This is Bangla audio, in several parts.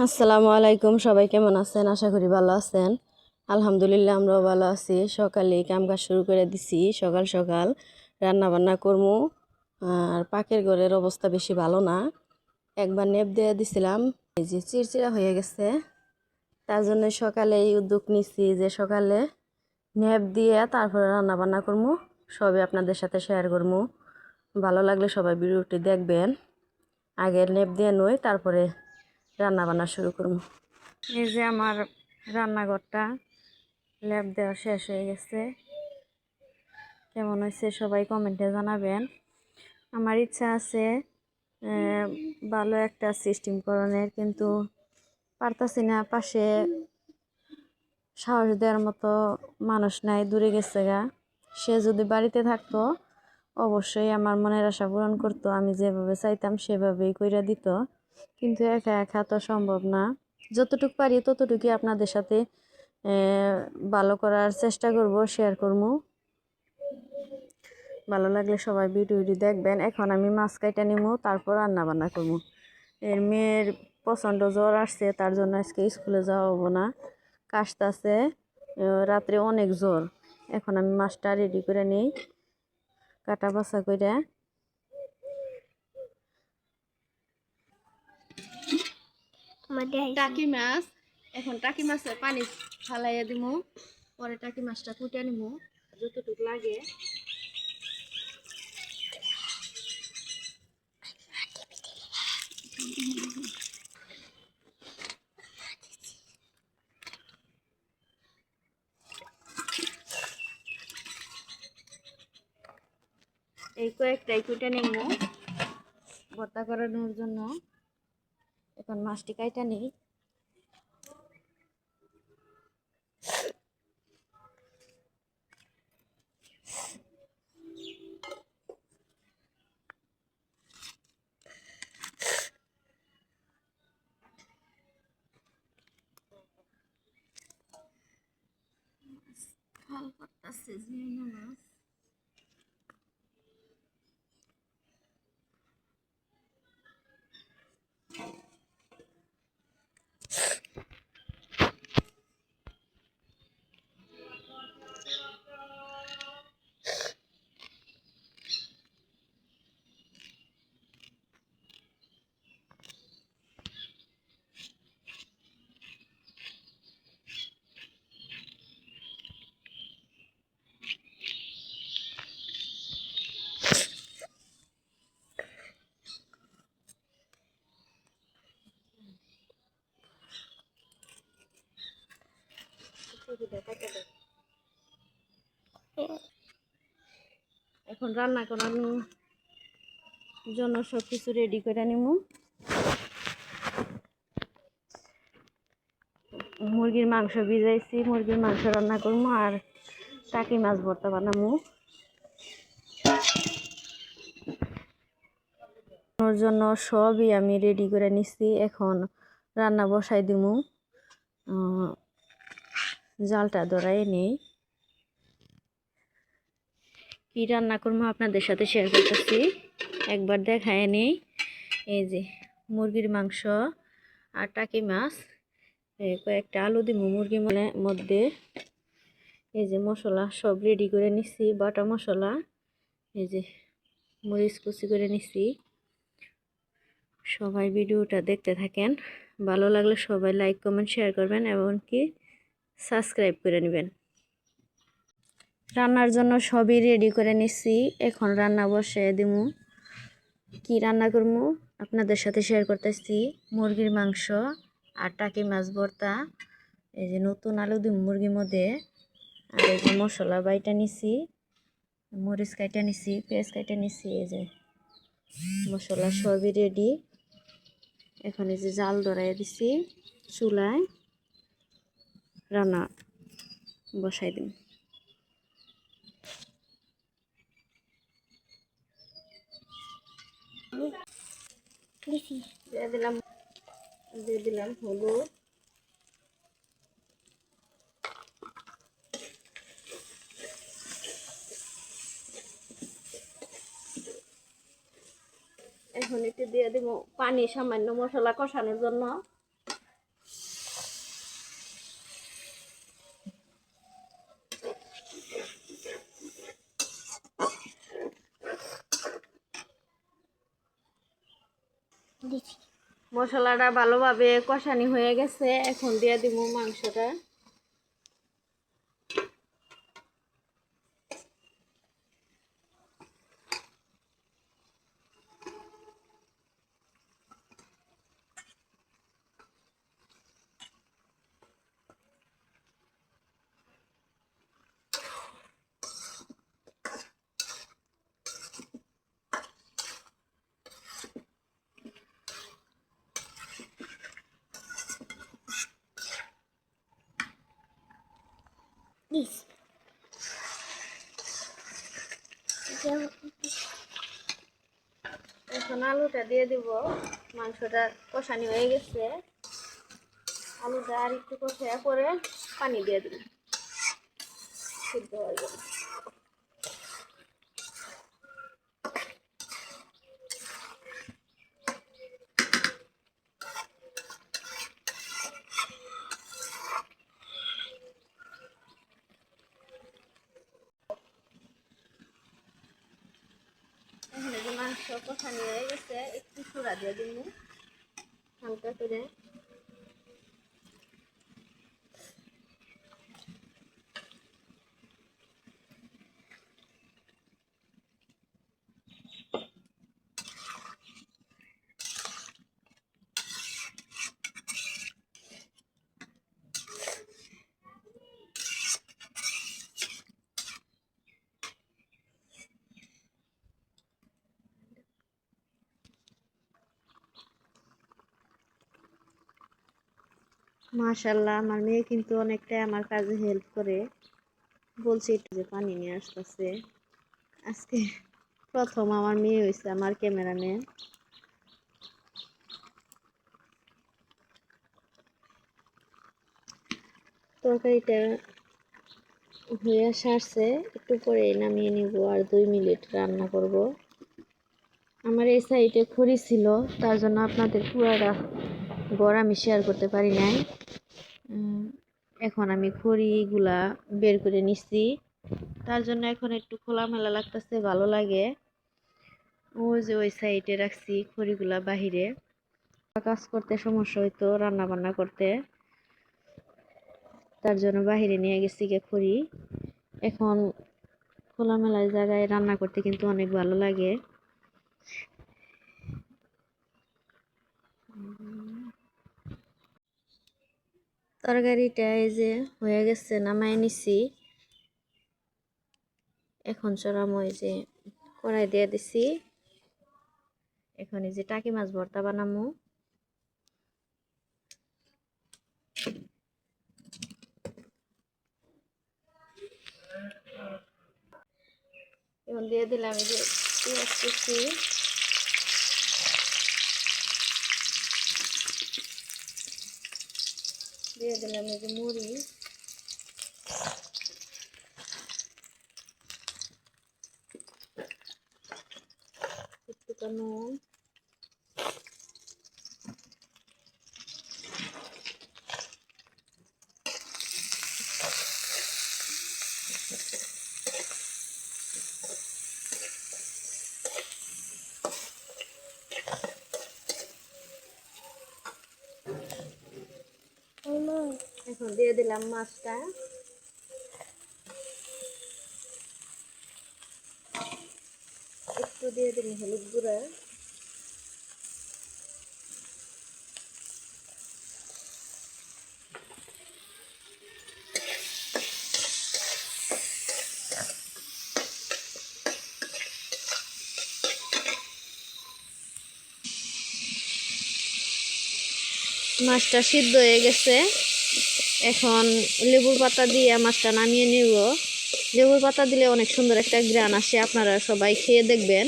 আসসালামু আলাইকুম, সবাই কেমন আছেন? আশা করি ভালো আছেন। আলহামদুলিল্লাহ, আমরাও ভালো আছি। সকালে কামকাজ শুরু করে দিছি। সকাল সকাল রান্না বান্না করবো। আর পাকের ঘরের অবস্থা বেশি ভালো না। একবার নেপ দিয়ে দিছিলাম, এই যে চিড়চিড়া হয়ে গেছে। তার জন্য সকালে এই উদ্যোগ নিছি যে সকালে নেপ দিয়ে তারপরে রান্না বান্না করবো। সবই আপনাদের সাথে শেয়ার করবো। ভালো লাগলে সবাই ভিডিওটি দেখবেন। আগে নেপ দিয়ে নই, তারপরে রান্না বান্না শুরু করবো। এই যে আমার রান্নাঘরটা লেপ দেওয়া শেষ হয়ে গেছে। কেমন হয়েছে সবাই কমেন্টে জানাবেন। আমার ইচ্ছা আছে ভালো একটা সিস্টেম করণের, কিন্তু পারতাছি না। পাশে সাহস দেওয়ার মতো মানুষ নাই, দূরে গেছে গা। সে যদি বাড়িতে থাকতো অবশ্যই আমার মনের আশা পূরণ করতো। আমি যেভাবে চাইতাম সেভাবেই কইরা দিত, কিন্তু একা একা তো সম্ভব না। যতটুকু পারি ততটুকুই আপনাদের সাথে ভালো করার চেষ্টা করব, শেয়ার করবো। ভালো লাগলে সবাই ভিডিওটি দেখবেন। এখন আমি মাছ কাইটা নিবো, তারপর রান্না বান্না করবো। এর মেয়ের প্রচণ্ড জ্বর আসছে, তার জন্য আজকে স্কুলে যাওয়া হবো না। কাশতাছে, রাত্রে অনেক জ্বর। এখন আমি মাছটা রেডি করে নিই, কাটা বাছা করে। টাকি মাছ, এখন টাকি মাছের পানি ফালাইয়া দিব, পরে টাকি মাছটা কুটে নিব যতটুকু লাগে। এই কয়েকটাই কুটে নিব ভর্তা করানোর জন্য। এখন মাছটি কাইটা নিই। ফল করতেছে মাছ। এখন রান্না করানোর জন্য সব কিছু রেডি করে নিব। মুরগির মাংস ভিজাইছি, মুরগির মাংস রান্না করবো, আর টাকি মাছ ভর্তা বানাবো। ওর জন্য সবই আমি রেডি করে নিচ্ছি। এখন রান্না বসাই দিব, জালটা ধরাই নেই। কি রান্না করবো আপনাদের সাথে শেয়ার করতেছি, একবার দেখায় নেই। এই যে মুরগির মাংস আর টাকি মাছ, কয়েকটা আলু দিব মুরগির মধ্যে। এই যে মশলা সব রেডি করে নিচ্ছি, বাটা মশলা। এই যে মরিচ কুচি করে নিচ্ছি। সবাই ভিডিওটা দেখতে থাকেন। ভালো লাগলে সবাই লাইক কমেন্ট শেয়ার করবেন, এমনকি সাবস্ক্রাইব করে নেবেন। রান্নার জন্য সবই রেডি করে নিচ্ছি। এখন রান্না বসে দিব। কি রান্না করবো আপনাদের সাথে শেয়ার করতেছি। মুরগির মাংস আর টাকি মাছ ভর্তা। এই যে নতুন আলু দিব মুরগির মধ্যে। আর এই যে মশলা বাইটা নিছি, মরিচ কাইটা নিছি, পেঁয়াজ কাইটা নিছি। এই যে মশলা সবই রেডি। এখন এই যে জাল ধরাই দিছি, চুলায় রান্না বসাই দিন। দিয়ে দিলাম হলুদ, এখন একটু দিয়ে দিব পানি সামান্য মশলা কষানোর জন্য। মশলাটা ভালোভাবে কষানি হয়ে গেছে, এখন দিয়ে দিব মাংসটা। এখন আলুটা দিয়ে দিব। মাংসটা কষানি হয়ে গেছে, আলুটা আর একটু কষা করে পানি দিয়ে দিব, সিদ্ধ হয়ে যাবে। এখানে যে মাংস কষানি হয়ে গেছে, একটু সুরা দিয়ে দিব হালকা করে। মাশাআল্লাহ, আমার মেয়ে কিন্তু অনেকটাই আমার কাজে হেল্প করে। বলছে একটু যে পানি নিয়ে আসতেছে। আজকে প্রথম আমার মেয়ে হয়েছে আমার ক্যামেরাম্যান। তরকারিটা হয়ে সারছে, একটু পরে নামিয়ে নিব, আর 2 মিনিট রান্না করব। আমার এই সাইডে খড়ি ছিল, তার জন্য আপনাদের পুরাটা ঘর আমি শেয়ার করতে পারি নাই। এখন আমি খড়িগুলা বের করে নিচ্ছি, তার জন্য এখন একটু খোলামেলা লাগতেছে, ভালো লাগে। ওই যে ওই সাইডে রাখছি খড়িগুলা বাহিরে। কাজ করতে সমস্যা হইতো, রান্না বান্না করতে, তার জন্য বাহিরে নিয়ে গেছি গে খড়ি। এখন খোলামেলা জায়গায় রান্না করতে কিন্তু অনেক ভালো লাগে। তরকারিটা এই যে হয়ে গেছে, নামাই নিছি। এখন চড়ামো, এই যে কড়াই দিয়ে দিছি। এখন এই যে টাকি মাছ ভর্তা বানামো। এখন দিয়ে দিলাম এই যে পেঁয়াজ কুচি, দিয়ে দিলাম এই যে মরিচ, একটু নুন, এখন দিয়ে দিলাম মাছটা। একটু দিয়ে দিলাম হলুদ গুঁড়া, মাছটা সিদ্ধ হয়ে গেছে। এখন লেবুর পাতা দিয়ে মাছটা নামিয়ে নিব। লেবুর পাতা দিলে অনেক সুন্দর একটা ঘ্রাণ আসে, আপনারা সবাই খেয়ে দেখবেন।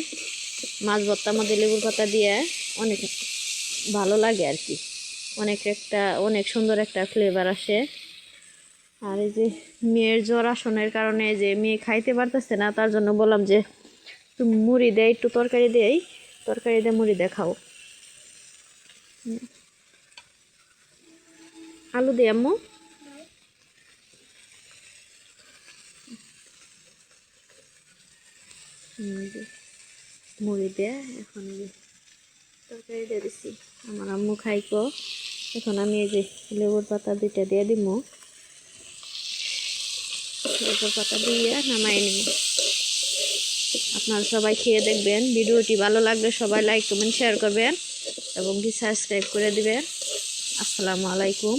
মাছ ভর্তার মধ্যে লেবুর পাতা দিয়ে অনেক ভালো লাগে আর কি, অনেক সুন্দর একটা ফ্লেভার আসে। আর এই যে মেয়ের জ্বর আসনের কারণে যে মেয়ে খাইতে পারতেছে না, তার জন্য বললাম যে তুমি মুড়ি দেয়, একটু তরকারি দেই, তরকারি দিয়ে মুড়ি দিয়ে খাও। আলু দিয়ে আম্মু মুড়ি দিয়ে এখন তরকারি দিয়ে দিছি। আমার আম্মু খাইকো। এখন আমি এই যে লেবুর পাতা 2টা দিয়ে দিব। লেবুর পাতা দিয়ে নামাই নিব। আপনারা সবাই খেয়ে দেখবেন। ভিডিওটি ভালো লাগলে সবাই লাইক কমেন্ট শেয়ার করবেন এবং কি সাবস্ক্রাইব করে দিবেন। আসসালামু আলাইকুম।